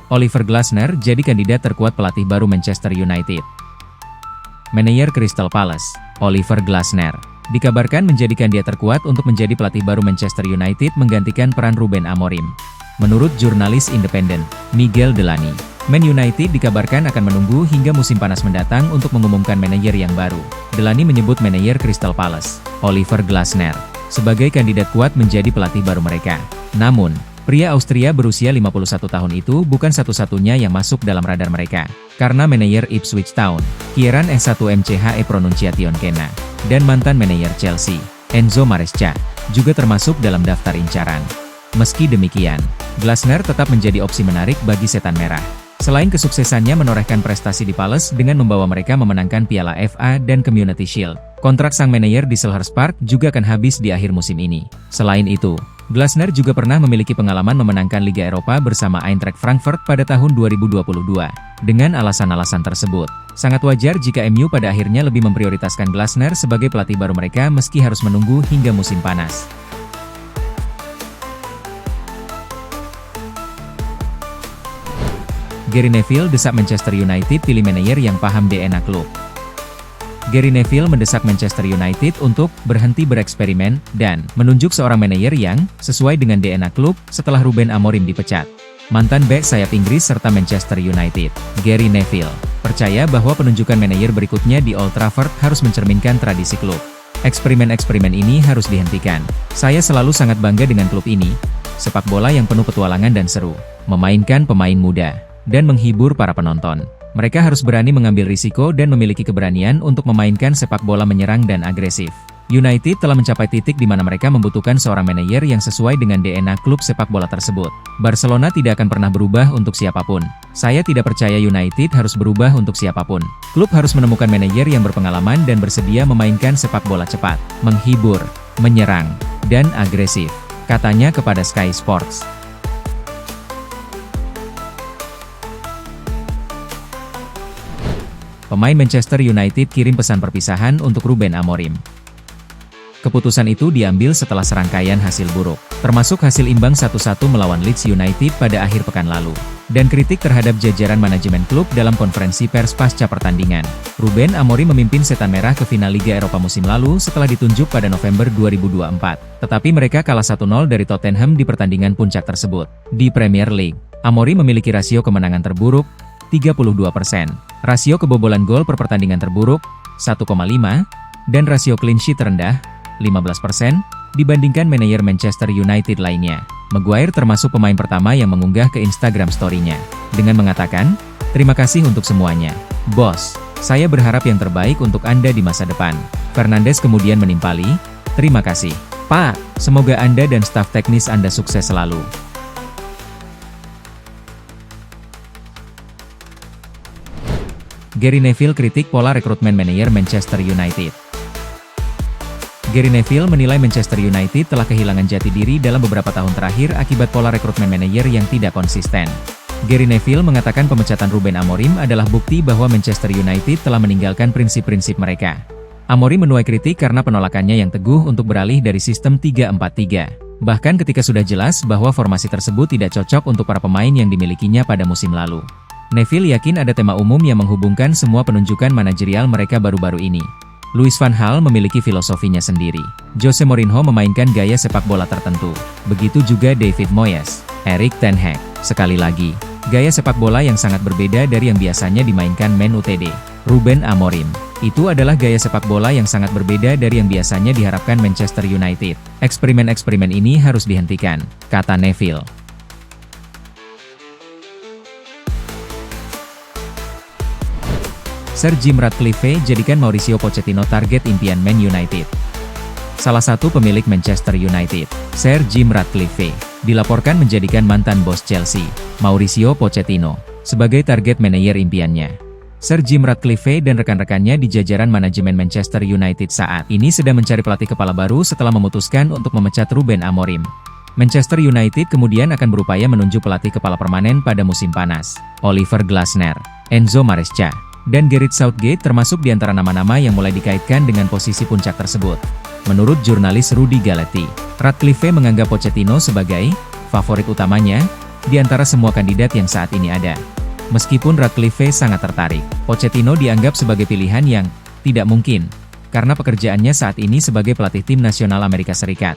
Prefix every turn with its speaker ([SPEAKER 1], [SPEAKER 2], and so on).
[SPEAKER 1] Oliver Glasner jadi kandidat terkuat pelatih baru Manchester United. Manajer Crystal Palace, Oliver Glasner, dikabarkan menjadi kandidat terkuat untuk menjadi pelatih baru Manchester United menggantikan peran Ruben Amorim. Menurut jurnalis independen, Miguel Delany, Man United dikabarkan akan menunggu hingga musim panas mendatang untuk mengumumkan manajer yang baru. Delany menyebut manajer Crystal Palace, Oliver Glasner, sebagai kandidat kuat menjadi pelatih baru mereka. Namun, pria Austria berusia 51 tahun itu bukan satu-satunya yang masuk dalam radar mereka, karena manajer Ipswich Town, Kieran S1MCHE Pronunciation Kena, dan mantan manajer Chelsea, Enzo Maresca, juga termasuk dalam daftar incaran. Meski demikian, Glasner tetap menjadi opsi menarik bagi Setan Merah. Selain kesuksesannya menorehkan prestasi di Palace dengan membawa mereka memenangkan Piala FA dan Community Shield, kontrak sang manajer di Selhurst Park juga akan habis di akhir musim ini. Selain itu, Glasner juga pernah memiliki pengalaman memenangkan Liga Eropa bersama Eintracht Frankfurt pada tahun 2022. Dengan alasan-alasan tersebut, sangat wajar jika MU pada akhirnya lebih memprioritaskan Glasner sebagai pelatih baru mereka meski harus menunggu hingga musim panas. Gary Neville desak Manchester United pilih manajer yang paham DNA klub. Gary Neville mendesak Manchester United untuk berhenti bereksperimen dan menunjuk seorang manajer yang sesuai dengan DNA klub setelah Ruben Amorim dipecat. Mantan bek sayap Inggris serta Manchester United, Gary Neville, percaya bahwa penunjukan manajer berikutnya di Old Trafford harus mencerminkan tradisi klub. Eksperimen-eksperimen ini harus dihentikan. Saya selalu sangat bangga dengan klub ini. Sepak bola yang penuh petualangan dan seru, memainkan pemain muda, dan menghibur para penonton. Mereka harus berani mengambil risiko dan memiliki keberanian untuk memainkan sepak bola menyerang dan agresif. United telah mencapai titik di mana mereka membutuhkan seorang manajer yang sesuai dengan DNA klub sepak bola tersebut. Barcelona tidak akan pernah berubah untuk siapapun. Saya tidak percaya United harus berubah untuk siapapun. Klub harus menemukan manajer yang berpengalaman dan bersedia memainkan sepak bola cepat, menghibur, menyerang, dan agresif, katanya kepada Sky Sports. Pemain Manchester United kirim pesan perpisahan untuk Ruben Amorim. Keputusan itu diambil setelah serangkaian hasil buruk, termasuk hasil imbang 1-1 melawan Leeds United pada akhir pekan lalu, dan kritik terhadap jajaran manajemen klub dalam konferensi pers pasca pertandingan. Ruben Amorim memimpin Setan Merah ke final Liga Eropa musim lalu setelah ditunjuk pada November 2024, tetapi mereka kalah 1-0 dari Tottenham di pertandingan puncak tersebut. Di Premier League, Amorim memiliki rasio kemenangan terburuk 32%, rasio kebobolan gol per pertandingan terburuk 1,5, dan rasio clean sheet terendah 15% dibandingkan manajer Manchester United lainnya. Maguire termasuk pemain pertama yang mengunggah ke Instagram story-nya dengan mengatakan, "Terima kasih untuk semuanya, bos. Saya berharap yang terbaik untuk Anda di masa depan." Fernandes kemudian menimpali, "Terima kasih, Pak. Semoga Anda dan staf teknis Anda sukses selalu." Gary Neville kritik pola rekrutmen manajer Manchester United. Gary Neville menilai Manchester United telah kehilangan jati diri dalam beberapa tahun terakhir akibat pola rekrutmen manajer yang tidak konsisten. Gary Neville mengatakan pemecatan Ruben Amorim adalah bukti bahwa Manchester United telah meninggalkan prinsip-prinsip mereka. Amorim menuai kritik karena penolakannya yang teguh untuk beralih dari sistem 3-4-3. Bahkan ketika sudah jelas bahwa formasi tersebut tidak cocok untuk para pemain yang dimilikinya pada musim lalu. Neville yakin ada tema umum yang menghubungkan semua penunjukan manajerial mereka baru-baru ini. Louis van Gaal memiliki filosofinya sendiri. Jose Mourinho memainkan gaya sepak bola tertentu. Begitu juga David Moyes, Erik ten Hag. Sekali lagi, gaya sepak bola yang sangat berbeda dari yang biasanya dimainkan Man Utd. Ruben Amorim. Itu adalah gaya sepak bola yang sangat berbeda dari yang biasanya diharapkan Manchester United. Eksperimen-eksperimen ini harus dihentikan, kata Neville. Sir Jim Ratcliffe jadikan Mauricio Pochettino target impian Man United. Salah satu pemilik Manchester United, Sir Jim Ratcliffe, dilaporkan menjadikan mantan bos Chelsea, Mauricio Pochettino, sebagai target manajer impiannya. Sir Jim Ratcliffe dan rekan-rekannya di jajaran manajemen Manchester United saat ini sedang mencari pelatih kepala baru setelah memutuskan untuk memecat Ruben Amorim. Manchester United kemudian akan berupaya menunjuk pelatih kepala permanen pada musim panas. Oliver Glasner, Enzo Maresca, dan Gareth Southgate termasuk di antara nama-nama yang mulai dikaitkan dengan posisi puncak tersebut. Menurut jurnalis Rudy Galetti, Ratcliffe menganggap Pochettino sebagai favorit utamanya di antara semua kandidat yang saat ini ada. Meskipun Ratcliffe sangat tertarik, Pochettino dianggap sebagai pilihan yang tidak mungkin, karena pekerjaannya saat ini sebagai pelatih tim nasional Amerika Serikat.